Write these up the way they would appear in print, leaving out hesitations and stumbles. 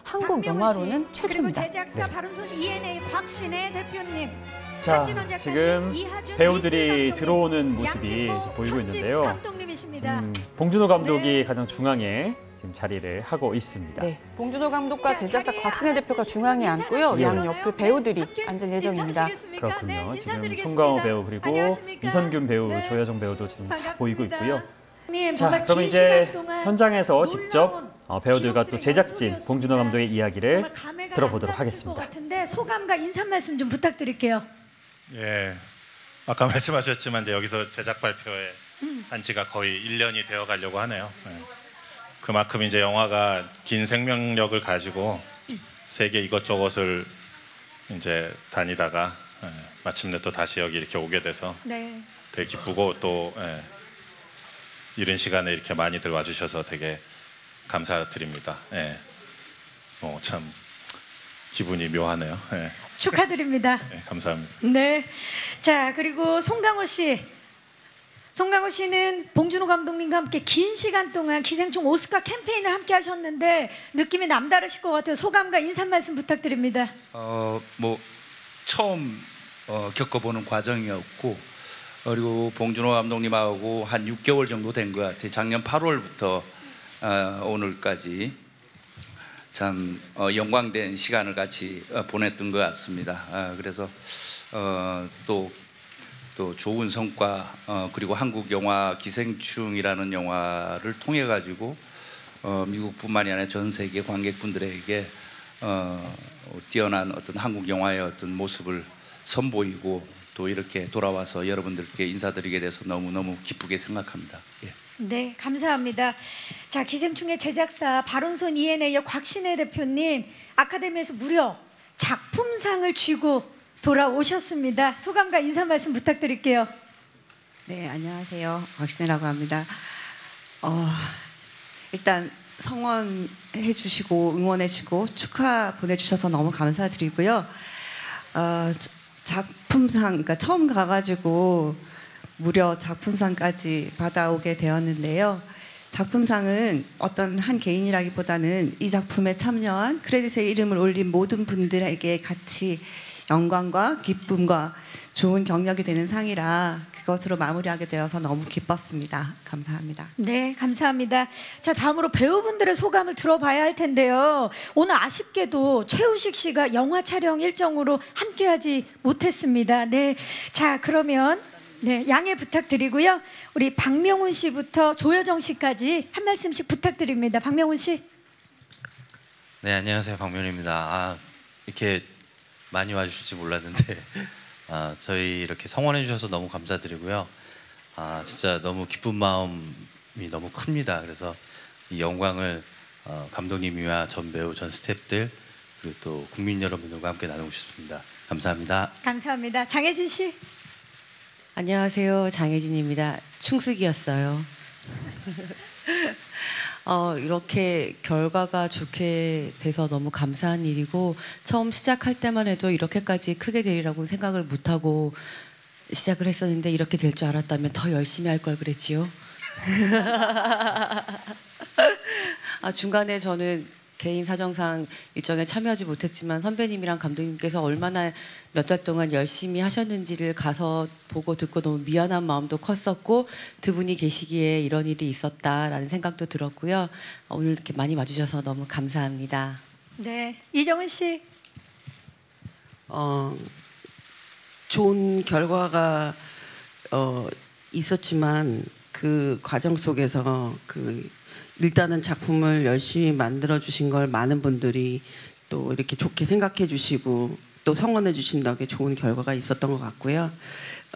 한국 영화로는 최초입니다. 그리고 제작사 바른손 ENA 곽신혜 대표님. 자, 지금 배우들이 들어오는 모습이 보이고 있는데요. 봉준호 감독이 가장 중앙에 지금 자리를 하고 있습니다. 네, 봉준호 감독과 제작사 곽신혜 대표가 중앙에 앉고요. 양 옆을 배우들이 앉을 예정입니다. 그렇군요. 지금 송강호 배우 그리고 이선균 배우, 조여정 배우도 지금 다 보이고 있고요. 자, 그럼 이제 현장에서 직접 배우들과 또 제작진 봉준호 감독의 이야기를 들어보도록 하겠습니다. 소감과 인사 말씀 좀 부탁드릴게요. 예, 아까 말씀하셨지만 이제 여기서 제작 발표에 한 지가 거의 1년이 되어 가려고 하네요. 예. 그만큼 이제 영화가 긴 생명력을 가지고 세계 이것저것을 이제 다니다가 마침내 또 다시 여기 이렇게 오게 돼서 되게 기쁘고 또 이른 시간에 이렇게 많이들 와주셔서 되게 감사드립니다. 예. 참 기분이 묘하네요. 예. 축하드립니다. 네, 감사합니다. 네, 자 그리고 송강호 씨. 송강호 씨는 봉준호 감독님과 함께 긴 시간 동안 기생충 오스카 캠페인을 함께 하셨는데 느낌이 남다르실 것 같아요. 소감과 인사 말씀 부탁드립니다. 뭐 처음 겪어보는 과정이었고 그리고 봉준호 감독님하고 한 6개월 정도 된 것 같아요. 작년 8월부터 오늘까지 참 영광된 시간을 같이 보냈던 것 같습니다. 그래서 또 좋은 성과 그리고 한국 영화 기생충이라는 영화를 통해 가지고 미국뿐만이 아니라 전 세계 관객분들에게 뛰어난 어떤 한국 영화의 어떤 모습을 선보이고 또 이렇게 돌아와서 여러분들께 인사드리게 돼서 너무너무 기쁘게 생각합니다. 예. 네, 감사합니다. 자, 기생충의 제작사 바른손 ENA의 곽신혜 대표님 아카데미에서 무려 작품상을 쥐고 돌아오셨습니다. 소감과 인사 말씀 부탁드릴게요. 네, 안녕하세요. 곽신혜라고 합니다. 일단 성원해 주시고 응원해 주시고 축하 보내주셔서 너무 감사드리고요. 작품상, 그러니까 처음 가가지고 무려 작품상까지 받아오게 되었는데요. 작품상은 어떤 한 개인이라기보다는 이 작품에 참여한 크레딧에 이름을 올린 모든 분들에게 같이 영광과 기쁨과 좋은 경력이 되는 상이라 그것으로 마무리하게 되어서 너무 기뻤습니다. 감사합니다. 네, 감사합니다. 자, 다음으로 배우분들의 소감을 들어봐야 할 텐데요. 오늘 아쉽게도 최우식 씨가 영화 촬영 일정으로 함께하지 못했습니다. 네, 자 그러면 양해 부탁드리고요. 우리 박명훈 씨부터 조여정 씨까지 한 말씀씩 부탁드립니다. 박명훈 씨. 네, 안녕하세요. 박명훈입니다. 이렇게 많이 와주실지 몰랐는데 저희 이렇게 성원해 주셔서 너무 감사드리고요. 진짜 너무 기쁜 마음이 너무 큽니다. 그래서 이 영광을 감독님이와 전 배우, 전 스태프들 그리고 또 국민 여러분들과 함께 나누고 싶습니다. 감사합니다. 감사합니다. 장혜진 씨. 안녕하세요. 장혜진입니다. 충숙이었어요. 이렇게 결과가 좋게 돼서 너무 감사한 일이고 처음 시작할 때만 해도 이렇게까지 크게 되리라고 생각을 못하고 시작을 했었는데 이렇게 될 줄 알았다면 더 열심히 할 걸 그랬지요. 중간에 저는 개인 사정상 일정에 참여하지 못했지만 선배님이랑 감독님께서 얼마나 몇 달 동안 열심히 하셨는지를 가서 보고 듣고 너무 미안한 마음도 컸었고 두 분이 계시기에 이런 일이 있었다라는 생각도 들었고요. 오늘 이렇게 많이 와주셔서 너무 감사합니다. 네, 이정은 씨. 좋은 결과가 있었지만 그 과정 속에서 일단은 작품을 열심히 만들어 주신 걸 많은 분들이 또 이렇게 좋게 생각해 주시고 또 성원해 주신 덕에 좋은 결과가 있었던 것 같고요.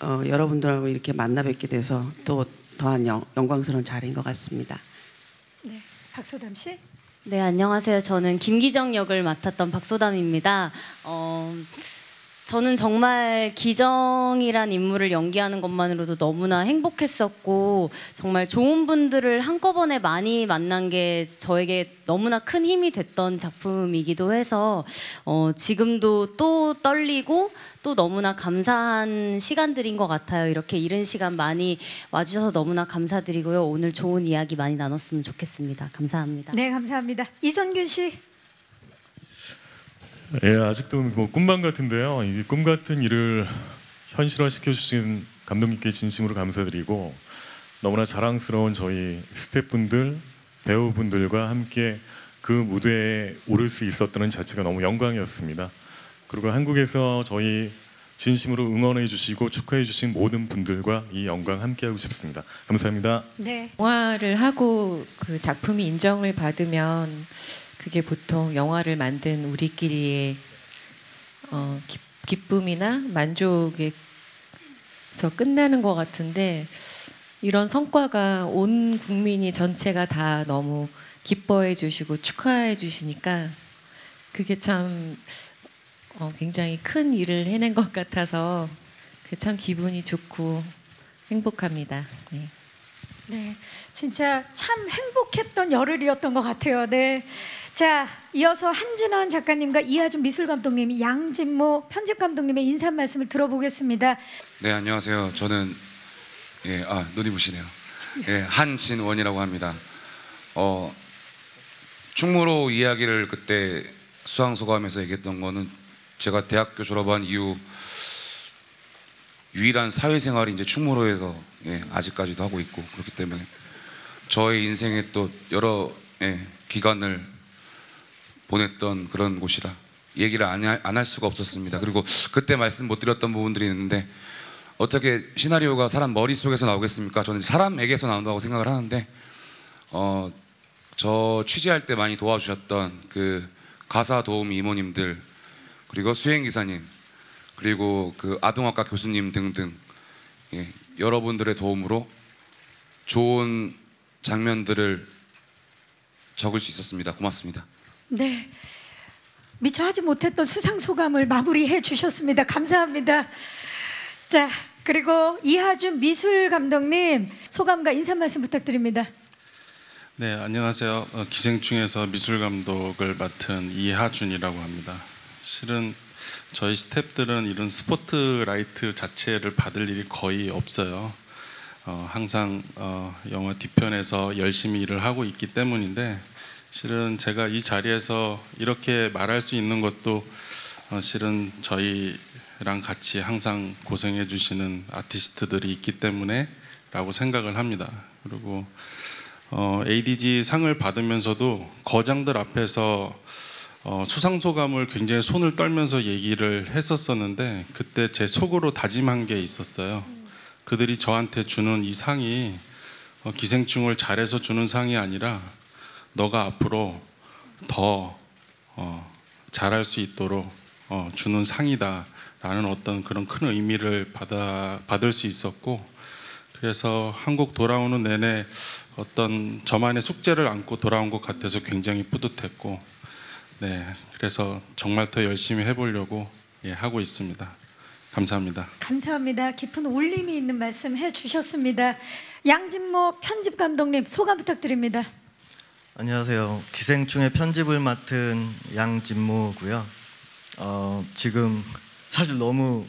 여러분들하고 이렇게 만나 뵙게 돼서 또 더한 영광스러운 자리인 것 같습니다. 네, 박소담 씨. 네, 안녕하세요. 저는 김기정 역을 맡았던 박소담입니다. 저는 정말 기정이란 인물을 연기하는 것만으로도 너무나 행복했었고 정말 좋은 분들을 한꺼번에 많이 만난 게 저에게 너무나 큰 힘이 됐던 작품이기도 해서 지금도 또 떨리고 또 너무나 감사한 시간들인 것 같아요. 이렇게 이른 시간 많이 와주셔서 너무나 감사드리고요. 오늘 좋은 이야기 많이 나눴으면 좋겠습니다. 감사합니다. 네, 감사합니다. 이선균 씨. 예, 아직도 뭐 꿈만 같은데요. 이 꿈 같은 일을 현실화시켜 주신 감독님께 진심으로 감사드리고 너무나 자랑스러운 저희 스태프분들, 배우분들과 함께 그 무대에 오를 수 있었다는 자체가 너무 영광이었습니다. 그리고 한국에서 저희 진심으로 응원해 주시고 축하해 주신 모든 분들과 이 영광 함께하고 싶습니다. 감사합니다. 네. 영화를 하고 그 작품이 인정을 받으면 그게 보통 영화를 만든 우리끼리의 기쁨이나 만족에서 끝나는 것 같은데 이런 성과가 온 국민이 전체가 다 너무 기뻐해 주시고 축하해 주시니까 그게 참 굉장히 큰 일을 해낸 것 같아서 참 기분이 좋고 행복합니다. 네. 네, 진짜 참 행복했던 열흘이었던 것 같아요. 네. 자, 이어서 한진원 작가님과 이하준 미술감독님이 양진모 편집감독님의 인사 말씀을 들어보겠습니다. 네, 안녕하세요. 저는 눈이 부시네요. 한진원이라고 합니다. 충무로 이야기를 그때 수상소감에서 얘기했던 거는 제가 대학교 졸업한 이후 유일한 사회생활이 이제 충무로에서 아직까지도 하고 있고 그렇기 때문에 저의 인생에 또 여러 기간을 보냈던 그런 곳이라 얘기를 안 할 수가 없었습니다. 그리고 그때 말씀 못 드렸던 부분들이 있는데 어떻게 시나리오가 사람 머릿속에서 나오겠습니까? 저는 사람에게서 나온다고 생각을 하는데 저 취재할 때 많이 도와주셨던 그 가사 도우미 이모님들 그리고 수행기사님 그리고 그 아동학과 교수님 등등 여러분들의 도움으로 좋은 장면들을 적을 수 있었습니다. 고맙습니다. 네, 미처 하지 못했던 수상 소감을 마무리해 주셨습니다. 감사합니다. 자, 그리고 이하준 미술 감독님 소감과 인사 말씀 부탁드립니다. 네, 안녕하세요. 기생충에서 미술 감독을 맡은 이하준이라고 합니다. 실은 저희 스태프들은 이런 스포트라이트 자체를 받을 일이 거의 없어요. 항상 영화 뒤편에서 열심히 일을 하고 있기 때문인데 실은 제가 이 자리에서 이렇게 말할 수 있는 것도 실은 저희랑 같이 항상 고생해 주시는 아티스트들이 있기 때문에 라고 생각을 합니다. 그리고 ADG 상을 받으면서도 거장들 앞에서 수상소감을 굉장히 손을 떨면서 얘기를 했었었는데 그때 제 속으로 다짐한 게 있었어요. 그들이 저한테 주는 이 상이 기생충을 잘해서 주는 상이 아니라 너가 앞으로 더 잘할 수 있도록 주는 상이다 라는 어떤 그런 큰 의미를 받을 수 있었고 그래서 한국 돌아오는 내내 어떤 저만의 숙제를 안고 돌아온 것 같아서 굉장히 뿌듯했고 네, 그래서 정말 더 열심히 해보려고 하고 있습니다. 감사합니다. 감사합니다. 깊은 울림이 있는 말씀 해주셨습니다. 양진모 편집감독님 소감 부탁드립니다. 안녕하세요. 기생충의 편집을 맡은 양진모고요. 지금 사실 너무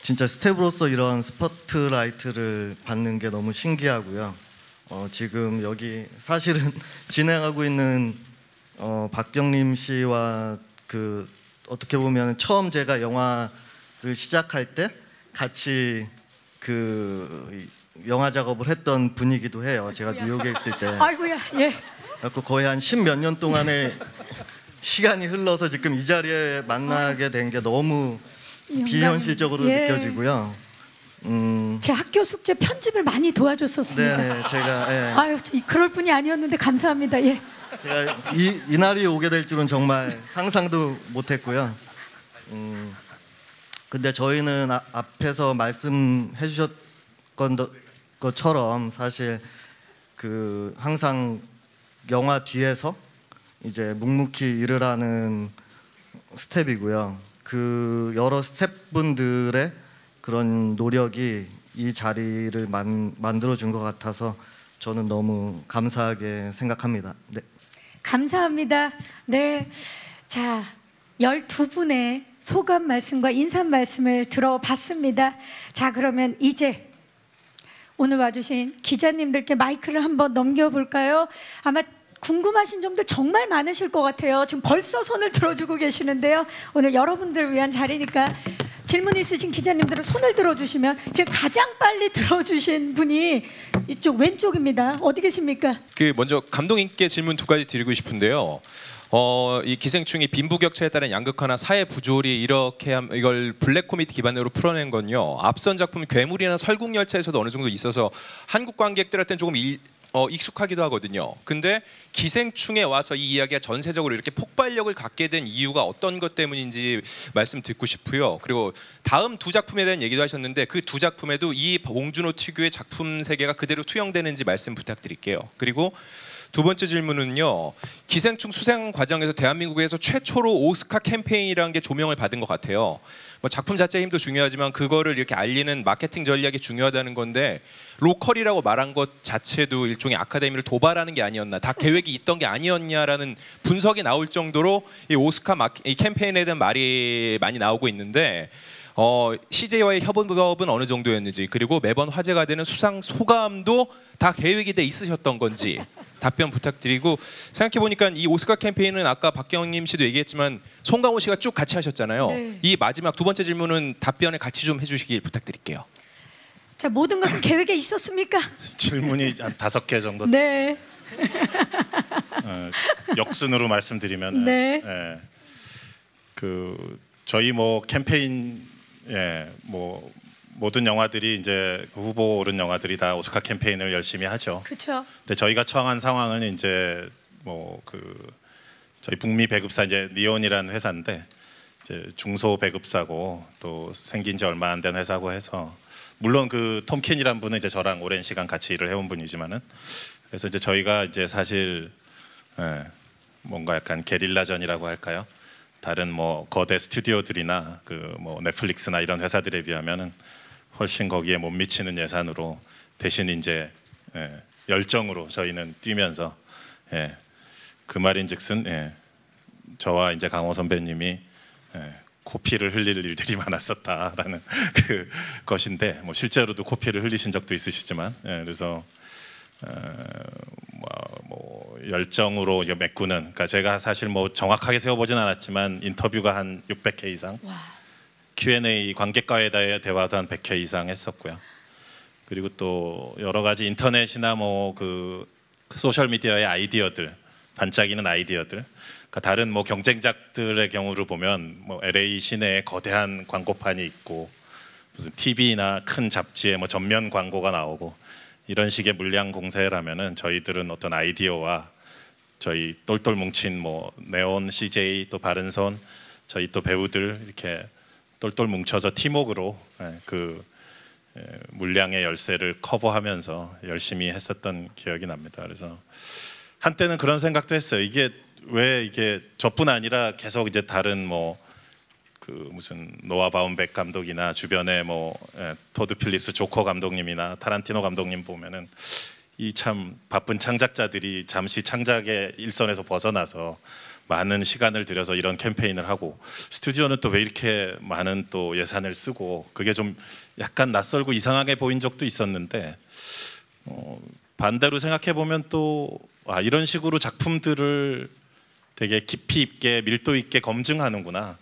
진짜 스텝으로서 이런 스포트라이트를 받는 게 너무 신기하고요. 지금 여기 사실은 진행하고 있는 박경림 씨와 그 어떻게 보면 처음 제가 영화를 시작할 때 같이 그 영화 작업을 했던 분이기도 해요. 제가 뉴욕에 있을 때. 아이고야, 예. 그래서 거의 한 10몇 년 동안의 시간이 흘러서 지금 이 자리에 만나게 된 게 너무 비현실적으로 느껴지고요. 제 학교 숙제 편집을 많이 도와줬었습니다. 네, 제가 아유, 그럴 뿐이 아니었는데 감사합니다. 예. 제가 이 날이 오게 될 줄은 정말 상상도 못했고요. 근데 저희는 앞에서 말씀해 주셨던 것처럼 사실 그 항상 영화 뒤에서 이제 묵묵히 일을 하는 스텝이고요. 그 여러 스텝분들의 그런 노력이 이 자리를 만들어 준 것 같아서 저는 너무 감사하게 생각합니다. 네. 감사합니다. 네. 자, 12분의 소감 말씀과 인사 말씀을 들어봤습니다. 자, 그러면 이제 오늘 와주신 기자님들께 마이크를 한번 넘겨볼까요? 아마 궁금하신 점들 정말 많으실 것 같아요. 지금 벌써 손을 들어주고 계시는데요. 오늘 여러분들을 위한 자리니까 질문 있으신 기자님들은 손을 들어주시면, 지금 가장 빨리 들어주신 분이 이쪽 왼쪽입니다. 어디 계십니까? 먼저 감독님께 질문 두 가지 드리고 싶은데요. 이 기생충이 빈부격차에 따른 양극화나 사회 부조리 이렇게 이걸 블랙 코미디 기반으로 풀어낸 건요. 앞선 작품 괴물이나 설국열차에서도 어느 정도 있어서 한국 관객들한테는 조금 익숙하기도 하거든요. 근데 기생충에 와서 이 이야기가 전세적으로 이렇게 폭발력을 갖게 된 이유가 어떤 것 때문인지 말씀 듣고 싶고요. 그리고 다음 두 작품에 대한 얘기도 하셨는데 그 두 작품에도 이 봉준호 특유의 작품 세계가 그대로 투영되는지 말씀 부탁드릴게요. 그리고 두 번째 질문은요. 기생충 수상 과정에서 대한민국에서 최초로 오스카 캠페인이라는 게 조명을 받은 것 같아요. 뭐 작품 자체의 힘도 중요하지만 그거를 이렇게 알리는 마케팅 전략이 중요하다는 건데 로컬이라고 말한 것 자체도 일종의 아카데미를 도발하는 게 아니었나, 다 계획이 있던 게 아니었냐라는 분석이 나올 정도로 이 오스카 이 캠페인에 대한 말이 많이 나오고 있는데 CJ와의 협업은 어느 정도였는지, 그리고 매번 화제가 되는 수상 소감도 다 계획이 돼 있으셨던 건지 답변 부탁드리고, 생각해보니까 이 오스카 캠페인은 아까 박경림 씨도 얘기했지만 송강호 씨가 쭉 같이 하셨잖아요. 네. 이 마지막 두 번째 질문은 답변을 같이 좀 해주시길 부탁드릴게요. 자, 모든 것은 계획에 있었습니까? 질문이 한 5개 정도. 네. 역순으로 말씀드리면, 네. 저희 뭐 캠페인, 뭐 모든 영화들이 이제 후보 오른 영화들이 다 오스카 캠페인을 열심히 하죠. 그렇죠. 근데 저희가 처한 상황은 이제 저희 북미 배급사 이제 니온이라는 회사인데 이제 중소 배급사고 또 생긴 지 얼마 안 된 회사고 해서, 물론 그 톰킨이란 분은 이제 저랑 오랜 시간 같이 일을 해온 분이지만은, 그래서 이제 저희가 이제 사실 뭔가 약간 게릴라전이라고 할까요? 다른 뭐 거대 스튜디오들이나 뭐 넷플릭스나 이런 회사들에 비하면은 훨씬 거기에 못 미치는 예산으로 대신 이제 열정으로 저희는 뛰면서, 그 말인즉슨 저와 이제 강호 선배님이 코피를 흘릴 일들이 많았었다라는 그 것인데, 뭐 실제로도 코피를 흘리신 적도 있으시지만, 그래서 뭐 열정으로 메꾸는, 그러니까 제가 사실 뭐 정확하게 세워보진 않았지만 인터뷰가 한 600회 이상, Q&A 관객과의 대화도 한 100회 이상 했었고요. 그리고 또 여러 가지 인터넷이나 뭐 소셜 미디어의 아이디어들, 반짝이는 아이디어들, 그러니까 다른 뭐 경쟁작들의 경우를 보면 뭐 LA 시내에 거대한 광고판이 있고 무슨 TV나 큰 잡지에 뭐 전면 광고가 나오고 이런 식의 물량 공세라면은 저희들은 어떤 아이디어와 저희 똘똘 뭉친 뭐 네온, CJ, 또 바른손, 저희 또 배우들 이렇게 똘똘 뭉쳐서 팀워크로 물량의 열쇠를 커버하면서 열심히 했었던 기억이 납니다. 그래서 한때는 그런 생각도 했어요. 이게 왜 이게 저뿐 아니라 계속 이제 다른 뭐 무슨 노아 바움백 감독이나 주변에 뭐 토드 필립스 조커 감독님이나 타란티노 감독님 보면은 이 참 바쁜 창작자들이 잠시 창작의 일선에서 벗어나서 많은 시간을 들여서 이런 캠페인을 하고, 스튜디오는 또 왜 이렇게 많은 또 예산을 쓰고, 그게 좀 약간 낯설고 이상하게 보인 적도 있었는데, 반대로 생각해 보면 또 이런 식으로 작품들을 되게 깊이 있게 밀도 있게 검증하는구나.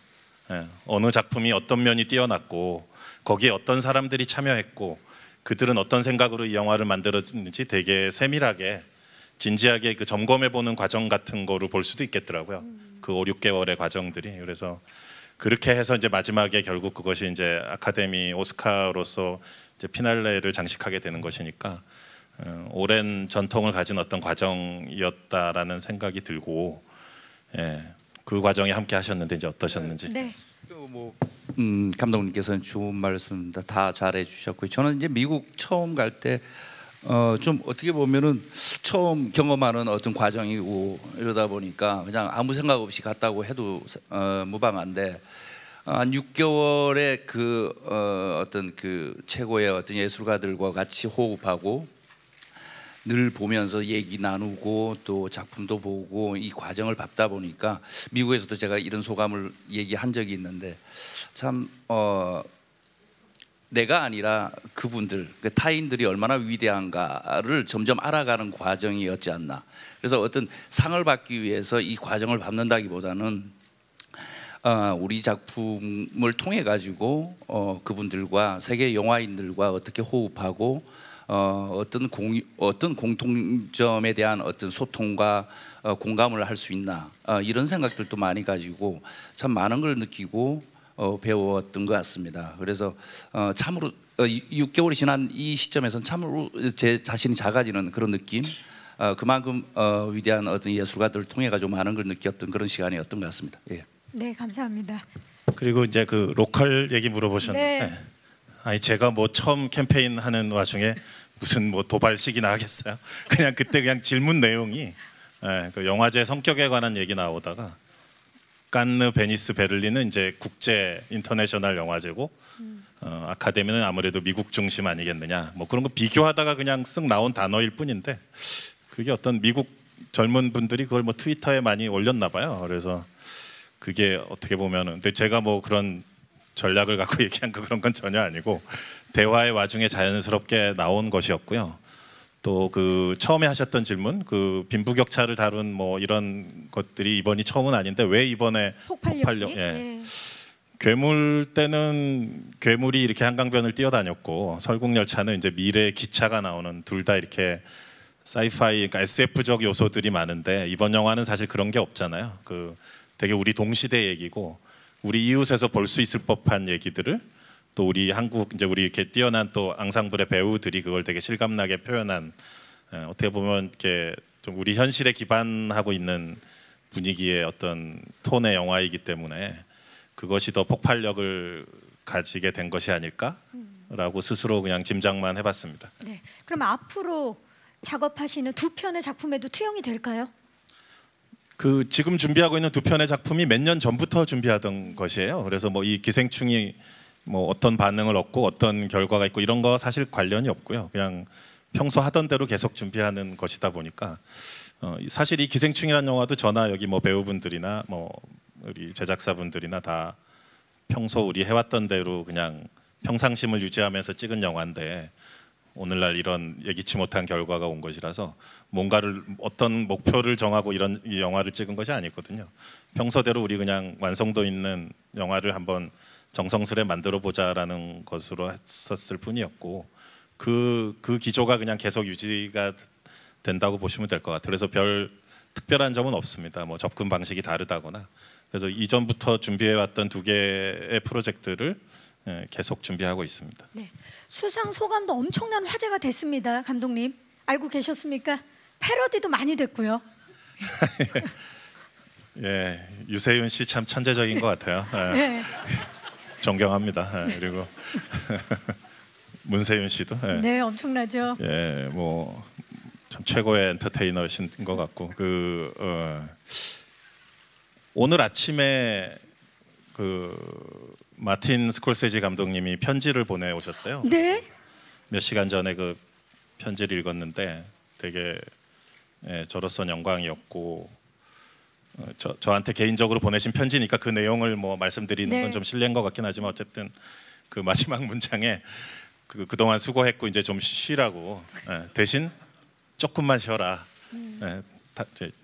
어느 작품이 어떤 면이 뛰어났고 거기에 어떤 사람들이 참여했고 그들은 어떤 생각으로 이 영화를 만들었는지 되게 세밀하게 진지하게 점검해보는 과정 같은 거로 볼 수도 있겠더라고요. 그 5, 6개월의 과정들이. 그래서 그렇게 해서 이제 마지막에 결국 그것이 이제 아카데미 오스카로서 이제 피날레를 장식하게 되는 것이니까 오랜 전통을 가진 어떤 과정이었다라는 생각이 들고, 그 과정에 함께 하셨는데 이제 어떠셨는지. 네. 감독님께서는 좋은 말씀 다 잘해 주셨고요. 저는 이제 미국 처음 갈 때 좀 어떻게 보면은 처음 경험하는 어떤 과정이고 이러다 보니까 그냥 아무 생각 없이 갔다고 해도 무방한데, 한 6개월의 어떤 최고의 어떤 예술가들과 같이 호흡하고 늘 보면서 얘기 나누고 또 작품도 보고 이 과정을 밟다 보니까, 미국에서도 제가 이런 소감을 얘기한 적이 있는데, 참 내가 아니라 그분들, 타인들이 얼마나 위대한가를 점점 알아가는 과정이었지 않나. 그래서 어떤 상을 받기 위해서 이 과정을 밟는다기보다는 우리 작품을 통해 가지고 그분들과 세계 영화인들과 어떻게 호흡하고 어떤 공통점에 대한 어떤 소통과 공감을 할 수 있나, 이런 생각들도 많이 가지고 참 많은 걸 느끼고 배웠던 것 같습니다. 그래서 참으로 6개월이 지난 이 시점에서는 참으로 제 자신이 작아지는 그런 느낌, 그만큼 위대한 어떤 예술가들을 통해 가지고 많은 걸 느꼈던 그런 시간이었던 것 같습니다. 예. 네, 감사합니다. 그리고 이제 그 로컬 얘기 물어보셨는데, 네. 아니 제가 뭐 처음 캠페인 하는 와중에 무슨 뭐 도발식이나 하겠어요? 그냥 그때 그냥 질문 내용이 그 영화제 성격에 관한 얘기 나오다가 칸느, 베니스, 베를린은 이제 국제 인터내셔널 영화제고 아카데미는 아무래도 미국 중심 아니겠느냐, 뭐 그런 거 비교하다가 그냥 쓱 나온 단어일 뿐인데 그게 어떤 미국 젊은 분들이 그걸 뭐 트위터에 많이 올렸나 봐요. 그래서 그게 어떻게 보면은, 근데 제가 뭐 그런 전략을 갖고 얘기한 거 그런 건 전혀 아니고 대화의 와중에 자연스럽게 나온 것이었고요. 또 그 처음에 하셨던 질문, 그 빈부격차를 다룬 뭐 이런 것들이 이번이 처음은 아닌데 왜 이번에 폭발력? 예. 괴물 때는 괴물이 이렇게 한강변을 뛰어다녔고 설국열차는 이제 미래의 기차가 나오는, 둘 다 이렇게 사이파이, 그러니까 SF적 요소들이 많은데 이번 영화는 사실 그런 게 없잖아요. 그 되게 우리 동시대 얘기고 우리 이웃에서 볼 수 있을 법한 얘기들을 또 우리 한국 이제 우리 이렇게 뛰어난 또 앙상블의 배우들이 그걸 되게 실감나게 표현한, 어떻게 보면 이렇게 좀 우리 현실에 기반하고 있는 분위기의 어떤 톤의 영화이기 때문에 그것이 더 폭발력을 가지게 된 것이 아닐까라고 스스로 그냥 짐작만 해봤습니다. 네. 그럼 앞으로 작업하시는 두 편의 작품에도 투영이 될까요? 그 지금 준비하고 있는 두 편의 작품이 몇 년 전부터 준비하던 것이에요. 그래서 뭐 이 기생충이 뭐 어떤 반응을 얻고 어떤 결과가 있고 이런 거 사실 관련이 없고요. 그냥 평소 하던 대로 계속 준비하는 것이다 보니까 사실 이 기생충이라는 영화도 저나 여기 뭐 배우분들이나 뭐 우리 제작사분들이나 다 평소 우리 해왔던 대로 그냥 평상심을 유지하면서 찍은 영화인데 오늘날 이런 예기치 못한 결과가 온 것이라서 뭔가를 어떤 목표를 정하고 이런 이 영화를 찍은 것이 아니거든요. 평소대로 우리 그냥 완성도 있는 영화를 한번 정성스레 만들어 보자라는 것으로 했었을 뿐이었고 그 기조가 그냥 계속 유지가 된다고 보시면 될 것 같아요. 그래서 별 특별한 점은 없습니다. 뭐 접근 방식이 다르다거나. 그래서 이전부터 준비해왔던 두 개의 프로젝트를 계속 준비하고 있습니다. 네, 수상 소감도 엄청난 화제가 됐습니다. 감독님 알고 계셨습니까? 패러디도 많이 됐고요. 예, 유세윤 씨 참 천재적인 것 같아요. 네. 존경합니다. 그리고 문세윤 씨도 네, 엄청나죠. 예, 뭐 참 최고의 엔터테이너신 것 같고 오늘 아침에 그 마틴 스콜세지 감독님이 편지를 보내오셨어요. 네. 몇 시간 전에 그 편지를 읽었는데 되게 저로서는 영광이었고 저한테 개인적으로 보내신 편지니까 그 내용을 뭐 말씀드리는 건 좀 실례인 것 같긴 하지만 어쨌든 그 마지막 문장에 그동안 수고했고 이제 좀 쉬라고 대신 조금만 쉬어라.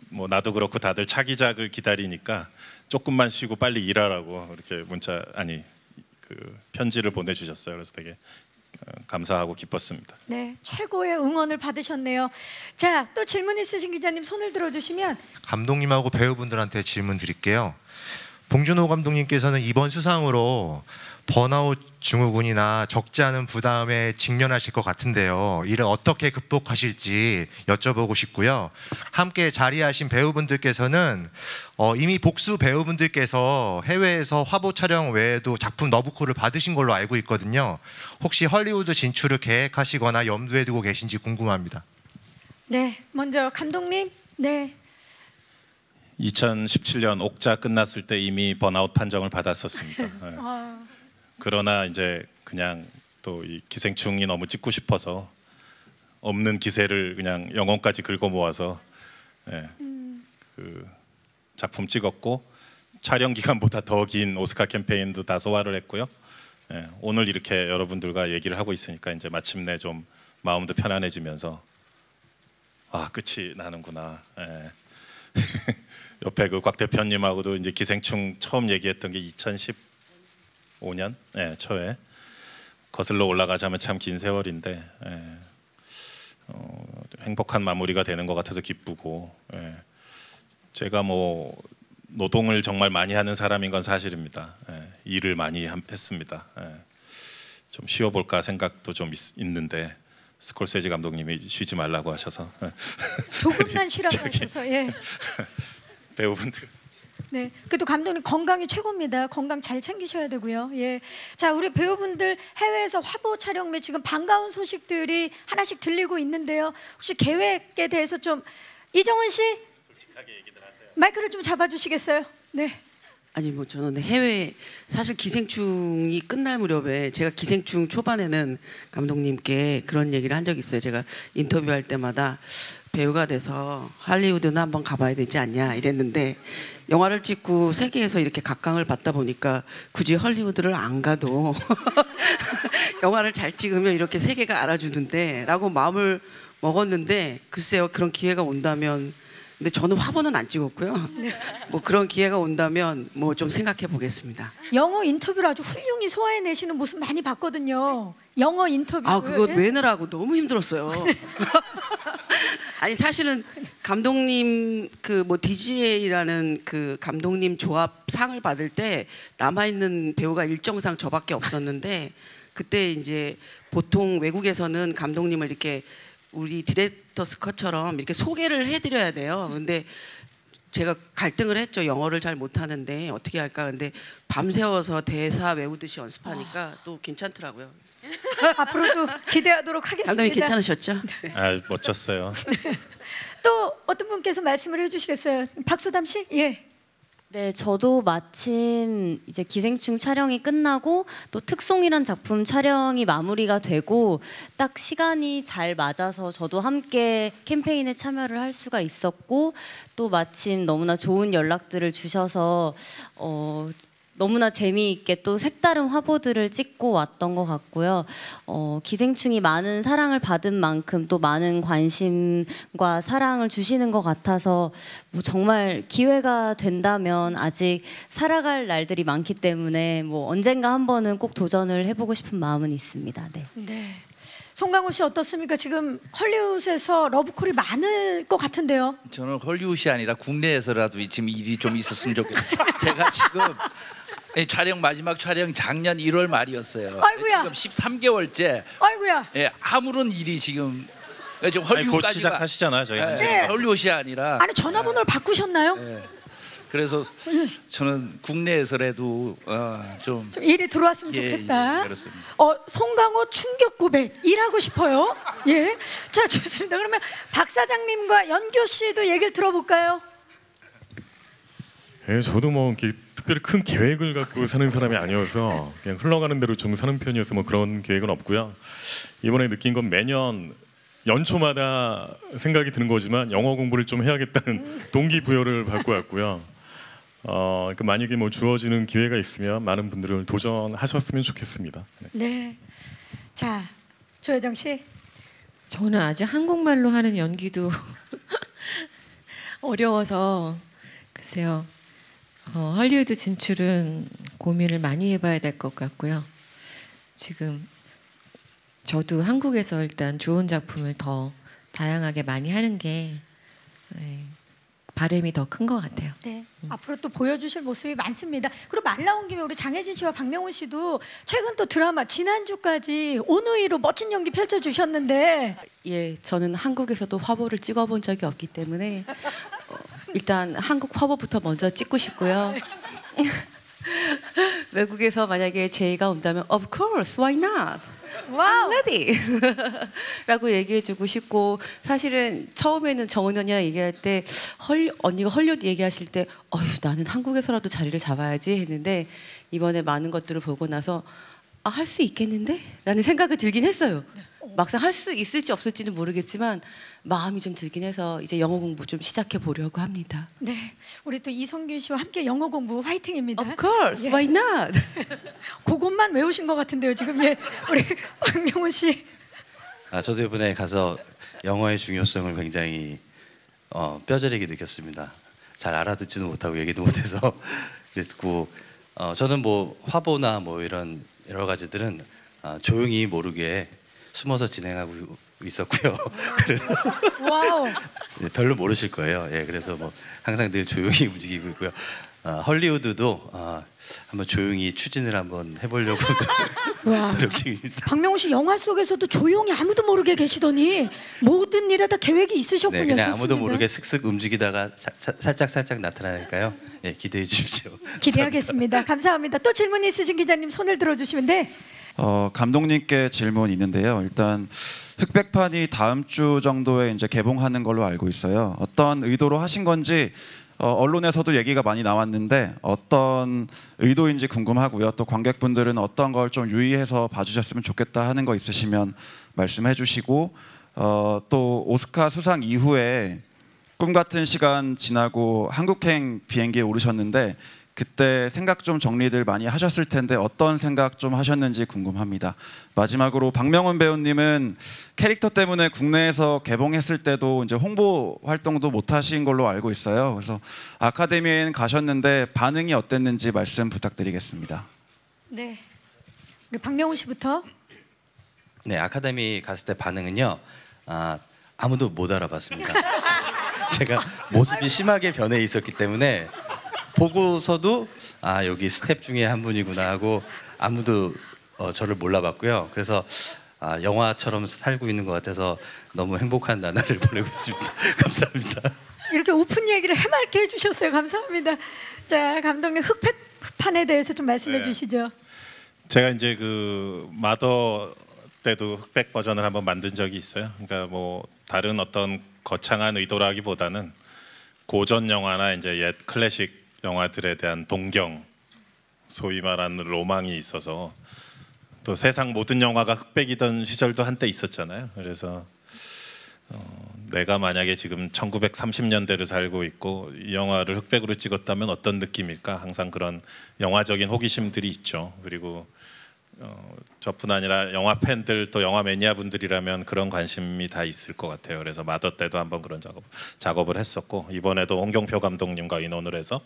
뭐 나도 그렇고 다들 차기작을 기다리니까 조금만 쉬고 빨리 일하라고 이렇게 그 편지를 보내주셨어요. 그래서 되게 감사하고 기뻤습니다. 네, 최고의 응원을 받으셨네요. 자, 또 질문 있으신 기자님 손을 들어주시면. 감독님하고 배우분들한테 질문 드릴게요. 봉준호 감독님께서는 이번 수상으로 번아웃 증후군이나 적지 않은 부담에 직면하실 것 같은데요. 이를 어떻게 극복하실지 여쭤보고 싶고요. 함께 자리하신 배우분들께서는 이미 복수 배우분들께서 해외에서 화보 촬영 외에도 작품 너브콜을 받으신 걸로 알고 있거든요. 혹시 헐리우드 진출을 계획하시거나 염두에 두고 계신지 궁금합니다. 네, 먼저 감독님. 네. 2017년 옥자 끝났을 때 이미 번아웃 판정을 받았었습니다. 그러나 이제 그냥 또 이 기생충이 너무 찍고 싶어서 없는 기세를 그냥 영혼까지 긁어 모아서 그 작품 찍었고 촬영 기간보다 더 긴 오스카 캠페인도 다 소화를 했고요. 예, 오늘 이렇게 여러분들과 얘기를 하고 있으니까 이제 마침내 좀 마음도 편안해지면서 아 끝이 나는구나. 예. 옆에 그 곽 대표님하고도 이제 기생충 처음 얘기했던 게 2015년 예, 초에 거슬러 올라가자면 참 긴 세월인데 예. 행복한 마무리가 되는 것 같아서 기쁘고 예. 제가 뭐 노동을 정말 많이 하는 사람인 건 사실입니다. 예. 일을 많이 했습니다. 예. 좀 쉬어볼까 생각도 좀 있는데 스콜세지 감독님이 쉬지 말라고 하셔서 조금만 쉬라고 하셔서 예. 배우분들 네, 그래도 감독님 건강이 최고입니다. 건강 잘 챙기셔야 되고요. 예, 자 우리 배우분들 해외에서 화보 촬영 및 지금 반가운 소식들이 하나씩 들리고 있는데요. 혹시 계획에 대해서 좀 이정은 씨 솔직하게 얘기들 하세요. 마이크를 좀 잡아주시겠어요? 네. 아니 뭐 저는 해외 사실 기생충이 끝날 무렵에 제가 기생충 초반에는 감독님께 그런 얘기를 한 적이 있어요. 제가 인터뷰할 때마다 배우가 돼서 할리우드는 한번 가봐야 되지 않냐 이랬는데 영화를 찍고 세계에서 이렇게 각광을 받다 보니까 굳이 헐리우드를 안 가도 영화를 잘 찍으면 이렇게 세계가 알아주는데 라고 마음을 먹었는데 글쎄요 그런 기회가 온다면 근데 저는 화보는 안 찍었고요. 뭐 그런 기회가 온다면 뭐 좀 생각해 보겠습니다. 영어 인터뷰를 아주 훌륭히 소화해내시는 모습 많이 봤거든요. 영어 인터뷰. 아 그거 외느라고 너무 힘들었어요. 아니 사실은 감독님 그 뭐 DGA라는 그 감독님 조합 상을 받을 때 남아 있는 배우가 일정상 저밖에 없었는데 그때 이제 보통 외국에서는 감독님을 이렇게 우리 디렉터스 컷처럼 이렇게 소개를 해드려야 돼요. 근데 제가 갈등을 했죠. 영어를 잘 못하는데 어떻게 할까. 근데 밤새워서 대사 외우듯이 연습하니까 또 괜찮더라고요. 앞으로도 기대하도록 하겠습니다. 감독님 괜찮으셨죠? 네. 아 멋졌어요. 또 어떤 분께서 말씀을 해주시겠어요? 박소담 씨? 예. 네, 저도 마침 이제 기생충 촬영이 끝나고 또 특송이란 작품 촬영이 마무리가 되고 딱 시간이 잘 맞아서 저도 함께 캠페인에 참여를 할 수가 있었고 또 마침 너무나 좋은 연락들을 주셔서 너무나 재미있게 또 색다른 화보들을 찍고 왔던 것 같고요. 기생충이 많은 사랑을 받은 만큼 또 많은 관심과 사랑을 주시는 것 같아서 뭐 정말 기회가 된다면 아직 살아갈 날들이 많기 때문에 뭐 언젠가 한 번은 꼭 도전을 해보고 싶은 마음은 있습니다. 네. 네. 송강호 씨 어떻습니까? 지금 헐리우드에서 러브콜이 많을 것 같은데요. 저는 헐리우드이 아니라 국내에서라도 지금 일이 좀 있었으면 좋겠어요. 제가 지금 촬영 마지막 촬영 작년 1월 말이었어요. 아이고야. 지금 13개월째. 아이고야. 예, 아무런 일이 지금 지금 곧 헐리우드까지가 시작하시잖아요, 저희. 네. 헐리우드이 아니라. 아니 전화번호를 바꾸셨나요? 예. 그래서 저는 국내에서라도 좀 일이 들어왔으면 예, 좋겠다. 예, 그렇습니다. 송강호 충격 고백 일하고 싶어요. 예, 자 좋습니다. 그러면 박 사장님과 연교 씨도 얘기를 들어볼까요? 예, 저도 뭐 이렇게 특별히 큰 계획을 갖고 사는 사람이 아니어서 그냥 흘러가는 대로 좀 사는 편이어서 뭐 그런 계획은 없고요. 이번에 느낀 건 매년 연초마다 생각이 드는 거지만 영어 공부를 좀 해야겠다는 동기부여를 받고 왔고요. 그러니까 만약에 뭐 주어지는 기회가 있으면 많은 분들을 도전하셨으면 좋겠습니다. 네. 네. 자 조여정 씨. 저는 아직 한국말로 하는 연기도 어려워서 글쎄요. 헐리우드 진출은 고민을 많이 해봐야 될 것 같고요. 지금 저도 한국에서 일단 좋은 작품을 더 다양하게 많이 하는 게 바람이 더 큰 것 같아요. 네. 앞으로 또 보여주실 모습이 많습니다. 그리고 말 나온 김에 우리 장혜진 씨와 박명훈 씨도 최근 또 드라마 지난주까지 온우이로 멋진 연기 펼쳐주셨는데 예, 저는 한국에서도 화보를 찍어본 적이 없기 때문에 일단 한국 화보부터 먼저 찍고 싶고요. 외국에서 만약에 제의가 온다면 Of course, why not? 와우. I'm ready. 라고 얘기해주고 싶고 사실은 처음에는 정은 언니랑 얘기할 때 언니가 헐리우드 얘기하실 때 나는 한국에서라도 자리를 잡아야지 했는데 이번에 많은 것들을 보고 나서 할 수 있겠는데? 라는 생각이 들긴 했어요. 막상 할 수 있을지 없을지는 모르겠지만 마음이 좀 들긴 해서 이제 영어 공부 좀 시작해 보려고 합니다. 네, 우리 또 이성균 씨와 함께 영어 공부 화이팅입니다. Of course, why not? 그것만 외우신 것 같은데요, 지금. 예, 우리 박명훈 씨. 저도 이번에 가서 영어의 중요성을 굉장히 뼈저리게 느꼈습니다. 잘 알아듣지도 못하고 얘기도 못해서 그랬고 저는 뭐 화보나 뭐 이런 여러 가지들은 조용히 모르게 숨어서 진행하고 있었고요. 그래서 와우. 별로 모르실 거예요. 예, 그래서 뭐 항상 늘 조용히 움직이고 있고요. 헐리우드도 한번 조용히 추진을 한번 해보려고 노력 중입니다. 박명훈 씨 영화 속에서도 조용히 아무도 모르게 계시더니 모든 일에 다 계획이 있으셨군요. 네, 그냥 아무도 좋습니다. 모르게 슥슥 움직이다가 살짝 나타나니까요. 예, 기대해 주십시오. 기대하겠습니다. 감사합니다. 또 질문 있으신 기자님 손을 들어주시면 돼. 감독님께 질문 있는데요. 일단 흑백판이 다음 주 정도에 이제 개봉하는 걸로 알고 있어요. 어떤 의도로 하신 건지 언론에서도 얘기가 많이 나왔는데 어떤 의도인지 궁금하고요. 또 관객분들은 어떤 걸 좀 유의해서 봐주셨으면 좋겠다 하는 거 있으시면 말씀해 주시고 또 오스카 수상 이후에 꿈 같은 시간 지나고 한국행 비행기에 오르셨는데 그때 생각 좀 정리들 많이 하셨을 텐데 어떤 생각 좀 하셨는지 궁금합니다. 마지막으로 박명훈 배우님은 캐릭터 때문에 국내에서 개봉했을 때도 이제 홍보 활동도 못 하신 걸로 알고 있어요. 그래서 아카데미에는 가셨는데 반응이 어땠는지 말씀 부탁드리겠습니다. 네, 우리 박명훈 씨부터. 네, 아카데미 갔을 때 반응은요. 아무도 못 알아봤습니다. 제가 모습이 심하게 변해 있었기 때문에 보고서도 여기 스텝 중에 한 분이구나 하고 아무도 저를 몰라봤고요. 그래서 영화처럼 살고 있는 것 같아서 너무 행복한 나날을 보내고 있습니다. 감사합니다. 이렇게 오픈 얘기를 해맑게 해주셨어요. 감사합니다. 자, 감독님 흑백판에 대해서 좀 말씀해 주시죠. 제가 이제 그 마더 때도 흑백 버전을 한번 만든 적이 있어요. 그러니까 뭐 다른 어떤 거창한 의도라기보다는 고전 영화나 이제 옛 클래식 영화들에 대한 동경, 소위 말하는 로망이 있어서 또 세상 모든 영화가 흑백이던 시절도 한때 있었잖아요. 그래서 내가 만약에 지금 1930년대를 살고 있고 이 영화를 흑백으로 찍었다면 어떤 느낌일까? 항상 그런 영화적인 호기심들이 있죠. 그리고 저뿐 아니라 영화 팬들 또 영화 매니아 분들이라면 그런 관심이 다 있을 것 같아요. 그래서 마더 때도 한번 그런 작업을 했었고 이번에도 홍경표 감독님과 의논을 해서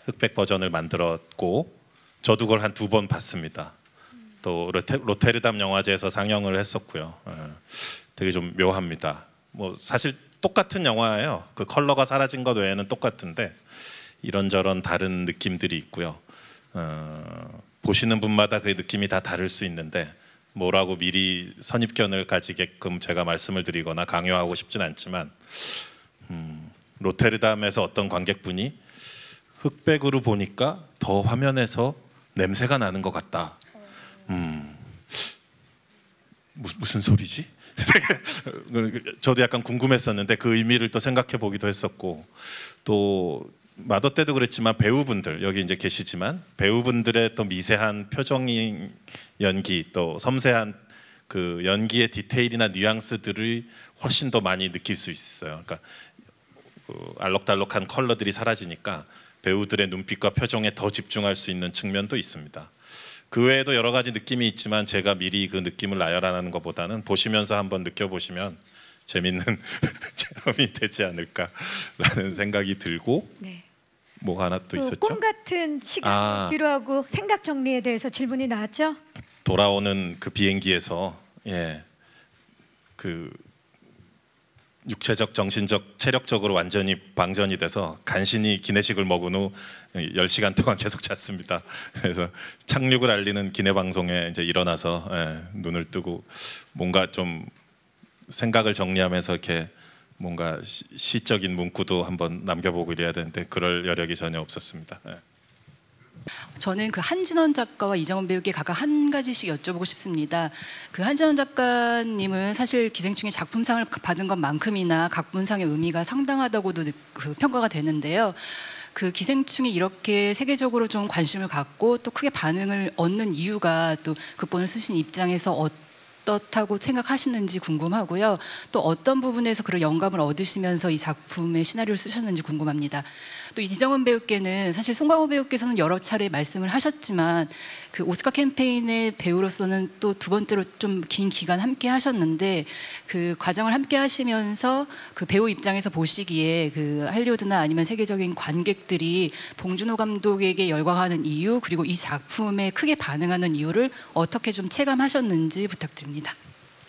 흑백 버전을 만들었고 저도 그걸 한 2번 봤습니다. 또 로테르담 영화제에서 상영을 했었고요. 되게 좀 묘합니다. 뭐 사실 똑같은 영화예요. 그 컬러가 사라진 것 외에는 똑같은데 이런저런 다른 느낌들이 있고요. 보시는 분마다 그 느낌이 다 다를 수 있는데 뭐라고 미리 선입견을 가지게끔 제가 말씀을 드리거나 강요하고 싶진 않지만 로테르담에서 어떤 관객분이 흑백으로 보니까 더 화면에서 냄새가 나는 것 같다. 무슨 소리지? 저도 약간 궁금했었는데 그 의미를 또 생각해 보기도 했었고 또 마더 때도 그랬지만 배우분들 여기 이제 계시지만 배우분들의 또 미세한 표정이 연기 또 섬세한 그 연기의 디테일이나 뉘앙스들을 훨씬 더 많이 느낄 수 있어요. 그러니까 그 알록달록한 컬러들이 사라지니까 배우들의 눈빛과 표정에 더 집중할 수 있는 측면도 있습니다. 그 외에도 여러 가지 느낌이 있지만 제가 미리 그 느낌을 나열하는 것보다는 보시면서 한번 느껴보시면 재밌는 체험이 되지 않을까라는 생각이 들고 네. 뭐가 하나 또 있었죠? 꿈 같은 시간 필요하고 생각 정리에 대해서 질문이 나왔죠? 돌아오는 그 비행기에서 그 육체적, 정신적, 체력적으로 완전히 방전이 돼서 간신히 기내식을 먹은 후 10시간 동안 계속 잤습니다. 그래서 착륙을 알리는 기내 방송에 이제 일어나서 눈을 뜨고 뭔가 좀 생각을 정리하면서 이렇게 뭔가 시적인 문구도 한번 남겨보고 이래야 되는데 그럴 여력이 전혀 없었습니다. 저는 그 한진원 작가와 이정은 배우께 각각 한 가지씩 여쭤보고 싶습니다. 그 한진원 작가님은 사실 기생충의 작품상을 받은 것만큼이나 각본상의 의미가 상당하다고도 그 평가가 되는데요. 그 기생충이 이렇게 세계적으로 좀 관심을 갖고 또 크게 반응을 얻는 이유가 또 극본을 쓰신 입장에서 어떻다고 생각하시는지 궁금하고요. 또 어떤 부분에서 그런 영감을 얻으시면서 이 작품의 시나리오를 쓰셨는지 궁금합니다. 또 이정은 배우께는 사실 송강호 배우께서는 여러 차례 말씀을 하셨지만 그 오스카 캠페인의 배우로서는 또 두 번째로 좀 긴 기간 함께 하셨는데 그 과정을 함께 하시면서 그 배우 입장에서 보시기에 그 할리우드나 아니면 세계적인 관객들이 봉준호 감독에게 열광하는 이유 그리고 이 작품에 크게 반응하는 이유를 어떻게 좀 체감하셨는지 부탁드립니다.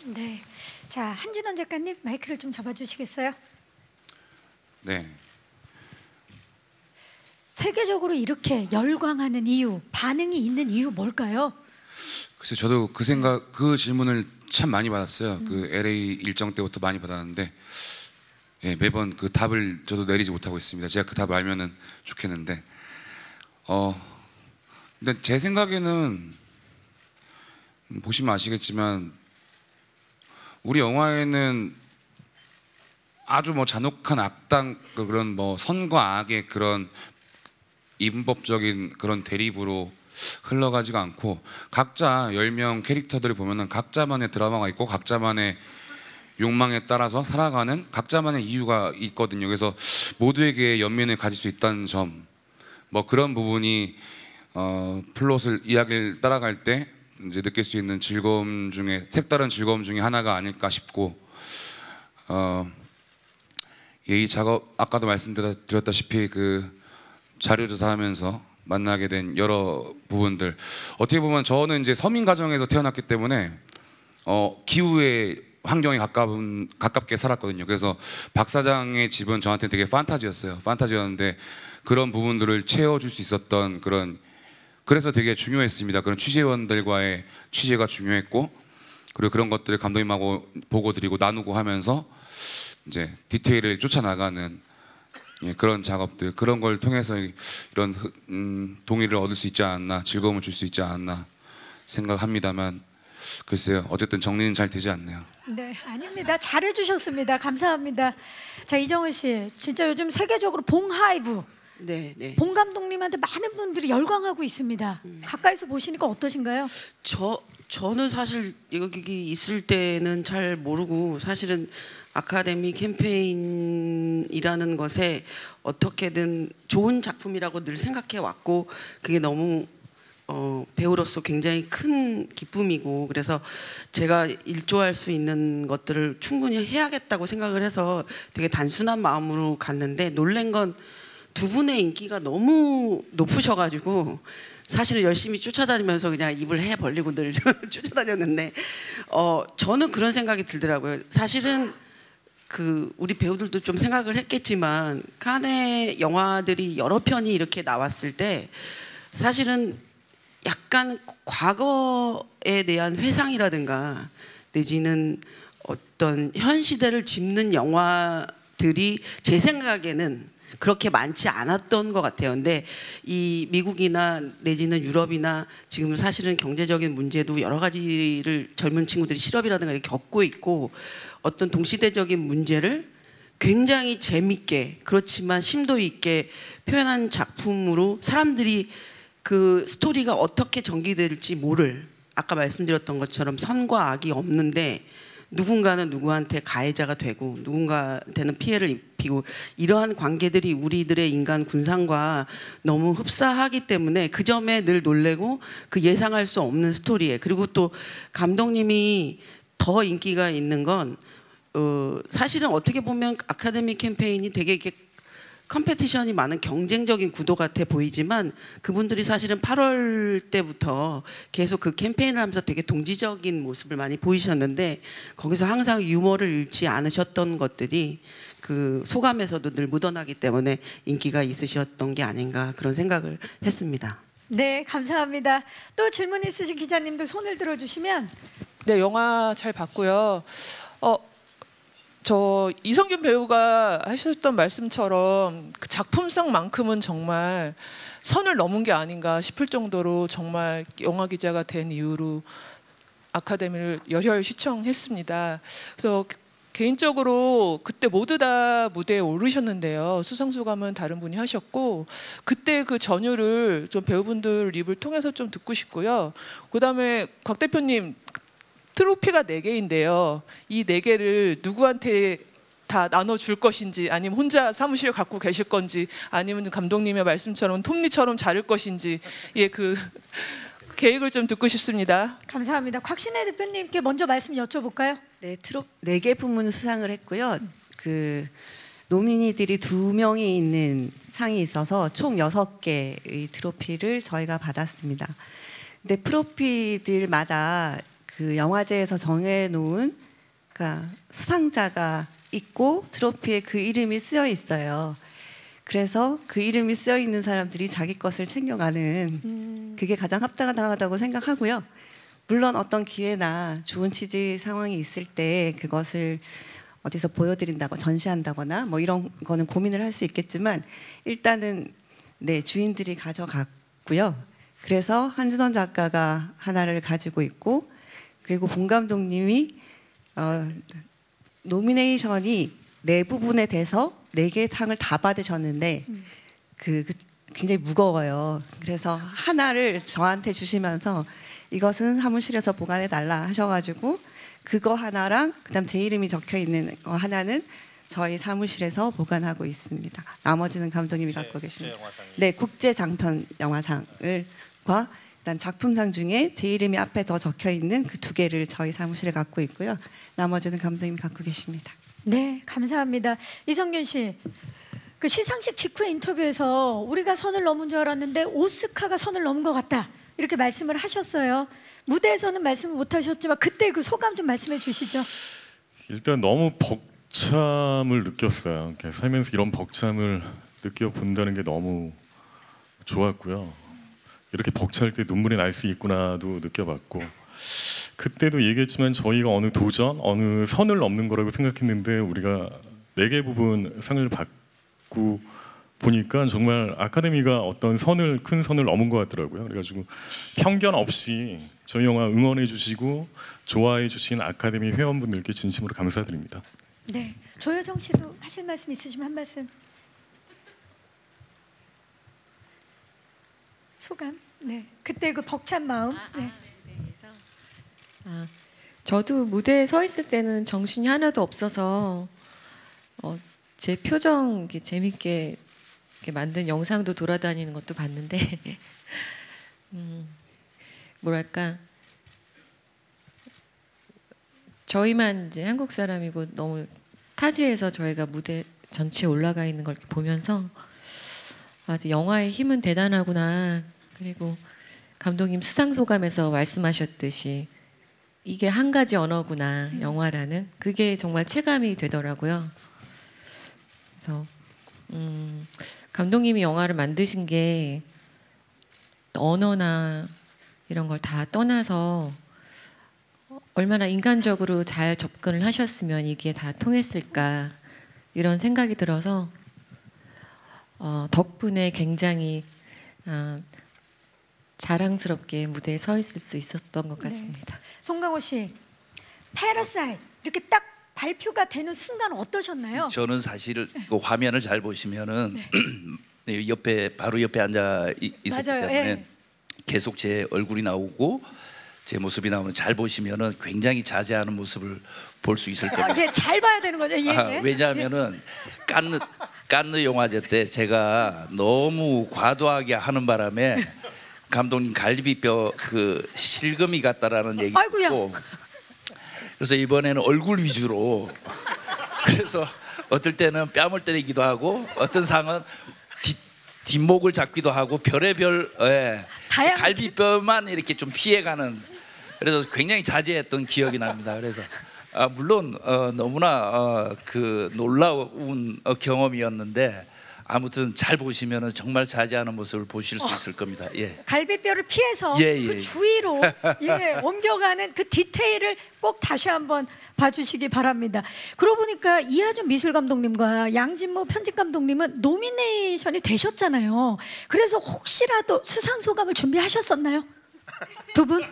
네, 자 한진원 작가님 마이크를 좀 잡아주시겠어요? 네. 세계적으로 이렇게 열광하는 이유, 반응이 있는 이유 뭘까요? 글쎄 저도 그 질문을 참 많이 받았어요. 그 LA 일정 때부터 많이 받았는데 예, 매번 그 답을 저도 내리지 못하고 있습니다. 제가 그 답을 알면은 좋겠는데 근데 제 생각에는 보시면 아시겠지만 우리 영화에는 아주 뭐 잔혹한 악당 그런 뭐 선과 악의 그런 인법적인 그런 대립으로 흘러가지가 않고 각자 10명 캐릭터들을 보면은 각자만의 드라마가 있고 각자만의 욕망에 따라서 살아가는 각자만의 이유가 있거든요. 그래서 모두에게 연민을 가질 수 있다는 점, 뭐 그런 부분이 플롯을 이야기를 따라갈 때 이제 느낄 수 있는 즐거움 중에 색다른 즐거움 중에 하나가 아닐까 싶고 이 작업 아까도 말씀드렸다시피 그 자료조사하면서 만나게 된 여러 부분들 어떻게 보면 저는 이제 서민 가정에서 태어났기 때문에 기후의 환경에 가깝게 살았거든요. 그래서 박 사장의 집은 저한테 되게 판타지였는데 그런 부분들을 채워줄 수 있었던 그래서 되게 중요했습니다. 그런 취재원들과의 취재가 중요했고 그리고 그런 것들을 감독님하고 보고 드리고 나누고 하면서 이제 디테일을 쫓아나가는 그런 작업들 그런 걸 통해서 이런 동의를 얻을 수 있지 않았나 즐거움을 줄 수 있지 않았나 생각합니다만 글쎄요 어쨌든 정리는 잘 되지 않네요. 네, 아닙니다. 잘해주셨습니다. 감사합니다. 자 이정은 씨, 진짜 요즘 세계적으로 봉하이브, 네. 봉 감독님한테 많은 분들이 열광하고 있습니다. 가까이서 보시니까 어떠신가요? 저는 사실 여기 있을 때는 잘 모르고 사실은 아카데미 캠페인이라는 것에 어떻게든 좋은 작품이라고 늘 생각해 왔고 그게 너무 배우로서 굉장히 큰 기쁨이고 그래서 제가 일조할 수 있는 것들을 충분히 해야겠다고 생각을 해서 되게 단순한 마음으로 갔는데 놀란 건 두 분의 인기가 너무 높으셔가지고 사실은 열심히 쫓아다니면서 그냥 입을 해 벌리고 늘 쫓아다녔는데 저는 그런 생각이 들더라고요. 사실은 그 우리 배우들도 좀 생각을 했겠지만 칸의 영화들이 여러 편이 이렇게 나왔을 때 사실은 약간 과거에 대한 회상이라든가 내지는 어떤 현 시대를 짚는 영화들이 제 생각에는 그렇게 많지 않았던 것 같아요. 근데 이 미국이나 내지는 유럽이나 지금 사실은 경제적인 문제도 여러 가지를 젊은 친구들이 실업이라든가 이렇게 겪고 있고 어떤 동시대적인 문제를 굉장히 재밌게 그렇지만 심도 있게 표현한 작품으로 사람들이 그 스토리가 어떻게 전개될지 모를 아까 말씀드렸던 것처럼 선과 악이 없는데 누군가는 누구한테 가해자가 되고 누군가한테는 피해를 입히고 이러한 관계들이 우리들의 인간 군상과 너무 흡사하기 때문에 그 점에 늘 놀래고 그 예상할 수 없는 스토리에 그리고 또 감독님이 더 인기가 있는 건 사실은 어떻게 보면 아카데미 캠페인이 되게 이렇게 컴페티션이 많은 경쟁적인 구도 같아 보이지만 그분들이 사실은 8월 때부터 계속 그 캠페인을 하면서 되게 동지적인 모습을 많이 보이셨는데 거기서 항상 유머를 잃지 않으셨던 것들이 그 소감에서도 늘 묻어나기 때문에 인기가 있으셨던 게 아닌가 그런 생각을 했습니다. 네, 감사합니다. 또 질문 있으신 기자님들 손을 들어주시면. 네, 영화 잘 봤고요. 저 이성균 배우가 하셨던 말씀처럼 그 작품성만큼은 정말 선을 넘은 게 아닌가 싶을 정도로 정말 영화 기자가 된 이후로 아카데미를 열혈 시청했습니다. 그래서 개인적으로 그때 모두 다 무대에 오르셨는데요. 수상소감은 다른 분이 하셨고 그때 그 전율을 좀 배우분들 입을 통해서 좀 듣고 싶고요. 그다음에 곽 대표님 트로피가 4개인데요. 이 4개를 누구한테 다 나눠줄 것인지, 아니면 혼자 사무실에 갖고 계실 건지, 아니면 감독님의 말씀처럼 톱니처럼 자를 것인지, 예, 그 계획을 좀 듣고 싶습니다. 감사합니다. 곽신혜 대표님께 먼저 말씀 여쭤볼까요? 네, 4개 부문 수상을 했고요. 그 노미니들이 2명이 있는 상이 있어서 총 6개의 트로피를 저희가 받았습니다. 근데 트로피들마다 그 영화제에서 정해놓은 그러니까 수상자가 있고 트로피에 그 이름이 쓰여 있어요. 그래서 그 이름이 쓰여 있는 사람들이 자기 것을 챙겨가는 그게 가장 합당하다고 생각하고요. 물론 어떤 기회나 좋은 취지 상황이 있을 때 그것을 어디서 보여드린다고 전시한다거나 뭐 이런 거는 고민을 할 수 있겠지만 일단은 네, 주인들이 가져갔고요. 그래서 한진원 작가가 하나를 가지고 있고, 그리고 봉 감독님이 노미네이션이 네 부분에 대해서 4개의 상을 다 받으셨는데 그 굉장히 무거워요. 그래서 하나를 저한테 주시면서 이것은 사무실에서 보관해 달라 하셔가지고 그거 하나랑 그다음 제 이름이 적혀 있는 거 하나는 저희 사무실에서 보관하고 있습니다. 나머지는 감독님이 갖고 계십니다. 네, 국제 장편 영화상을과 일단 작품상 중에 제 이름이 앞에 더 적혀 있는 그 2개를 저희 사무실에 갖고 있고요. 나머지는 감독님이 갖고 계십니다. 네, 감사합니다. 이성균 씨, 그 시상식 직후 인터뷰에서 우리가 선을 넘은 줄 알았는데 오스카가 선을 넘은 것 같다 이렇게 말씀을 하셨어요. 무대에서는 말씀을 못 하셨지만 그때 그 소감 좀 말씀해 주시죠. 일단 너무 벅참을 느꼈어요. 살면서 이런 벅참을 느껴본다는 게 너무 좋았고요. 이렇게 벅찰 때 눈물이 날 수 있구나도 느껴봤고, 그때도 얘기했지만 저희가 어느 도전, 어느 선을 넘는 거라고 생각했는데 우리가 4개 부분 상을 받고 보니까 정말 아카데미가 어떤 선을, 큰 선을 넘은 것 같더라고요. 그래가지고 편견 없이 저희 영화 응원해 주시고 좋아해 주신 아카데미 회원분들께 진심으로 감사드립니다. 네, 조여정 씨도 하실 말씀 있으시면 한 말씀. 소감. 네, 그때 그 벅찬 마음. 네. 저도 무대에 서 있을 때는 정신이 하나도 없어서 제 표정 이렇게 재밌게 이렇게 만든 영상도 돌아다니는 것도 봤는데 뭐랄까, 저희만 이제 한국 사람이고 너무 타지에서 저희가 무대 전체에 올라가 있는 걸 이렇게 보면서 아주 영화의 힘은 대단하구나. 그리고 감독님 수상 소감에서 말씀하셨듯이 이게 한 가지 언어구나, 영화라는. 그게 정말 체감이 되더라고요. 그래서 감독님이 영화를 만드신 게 언어나 이런 걸 다 떠나서 얼마나 인간적으로 잘 접근을 하셨으면 이게 다 통했을까, 이런 생각이 들어서 덕분에 굉장히 자랑스럽게 무대에 서 있을 수 있었던 것 같습니다. 네. 송강호 씨, 패러사이트 이렇게 딱 발표가 되는 순간 어떠셨나요? 저는 사실 그 화면을 잘 보시면은 옆에 바로 옆에 앉아 있었기 맞아요. 때문에 예. 계속 제 얼굴이 나오고 제 모습이 나오는, 잘 보시면은 굉장히 자제하는 모습을 볼 수 있을 겁니다. 예, 잘 봐야 되는 거죠. 예. 왜냐하면은 깐느 영화제 때 제가 너무 과도하게 하는 바람에 감독님 갈비뼈 그 실금이 같다라는 얘기 듣고, 그래서 이번에는 얼굴 위주로, 그래서 어떨 때는 뺨을 때리기도 하고 어떤 상은 뒷목을 잡기도 하고 별의별 갈비뼈만 이렇게 좀 피해가는, 그래서 굉장히 자제했던 기억이 납니다. 그래서 물론 너무나 그 놀라운 경험이었는데 아무튼 잘 보시면은 정말 자제하는 모습을 보실 수 있을 겁니다. 예. 갈비뼈를 피해서 그 주위로 옮겨가는 그 디테일을 꼭 다시 한번 봐주시기 바랍니다. 그러고 보니까 이하준 미술 감독님과 양진모 편집 감독님은 노미네이션이 되셨잖아요. 그래서 혹시라도 수상 소감을 준비하셨었나요? 두 분?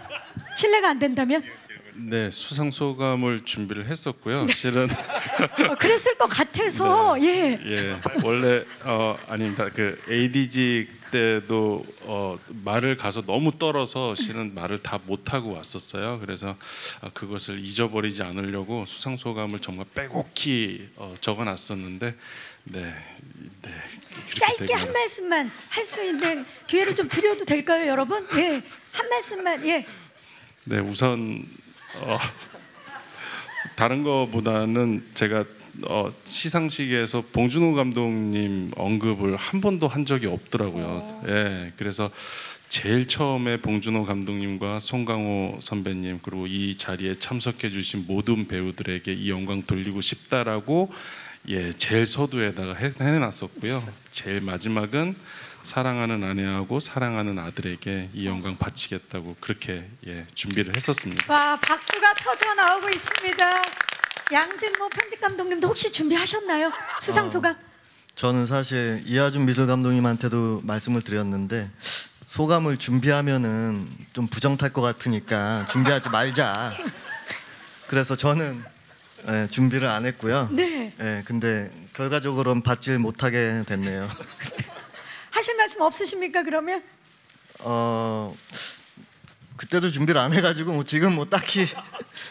실례가 안 된다면? 네, 수상 소감을 준비를 했었고요. 실은 그랬을 것 같아서 예. 예, 원래 아닙니다. 그 ADG 때도 말을 가서 너무 떨어서 실은 말을 다 못 하고 왔었어요. 그래서 그것을 잊어버리지 않으려고 수상 소감을 정말 빼곡히 적어놨었는데, 네. 짧게 한 말씀만 할 수 있는 기회를 좀 드려도 될까요, 여러분? 예, 한 말씀만 예. 네, 우선 다른 거보다는 제가 시상식에서 봉준호 감독님 언급을 한 번도 한 적이 없더라고요. 예, 그래서 제일 처음에 봉준호 감독님과 송강호 선배님 그리고 이 자리에 참석해 주신 모든 배우들에게 이 영광 돌리고 싶다라고 예, 제일 서두에다가 해놨었고요. 제일 마지막은 사랑하는 아내하고 사랑하는 아들에게 이 영광 바치겠다고 그렇게 예, 준비를 했었습니다. 와, 박수가 터져 나오고 있습니다. 양진모 편집 감독님도 혹시 준비하셨나요? 수상 소감? 저는 사실 이하준 미술 감독님한테도 말씀을 드렸는데 소감을 준비하면은 좀 부정 탈 것 같으니까 준비하지 말자. 그래서 저는 준비를 안 했고요. 네. 근데 결과적으로는 받질 못하게 됐네요. 하실 말씀 없으십니까, 그러면? 그때도 준비를 안 해가지고 지금 딱히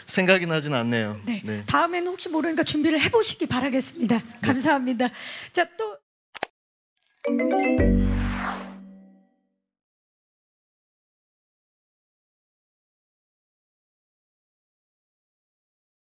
생각이 나진 않네요. 네. 네. 다음에는 혹시 모르니까 준비를 해보시기 바라겠습니다. 감사합니다. 자, 또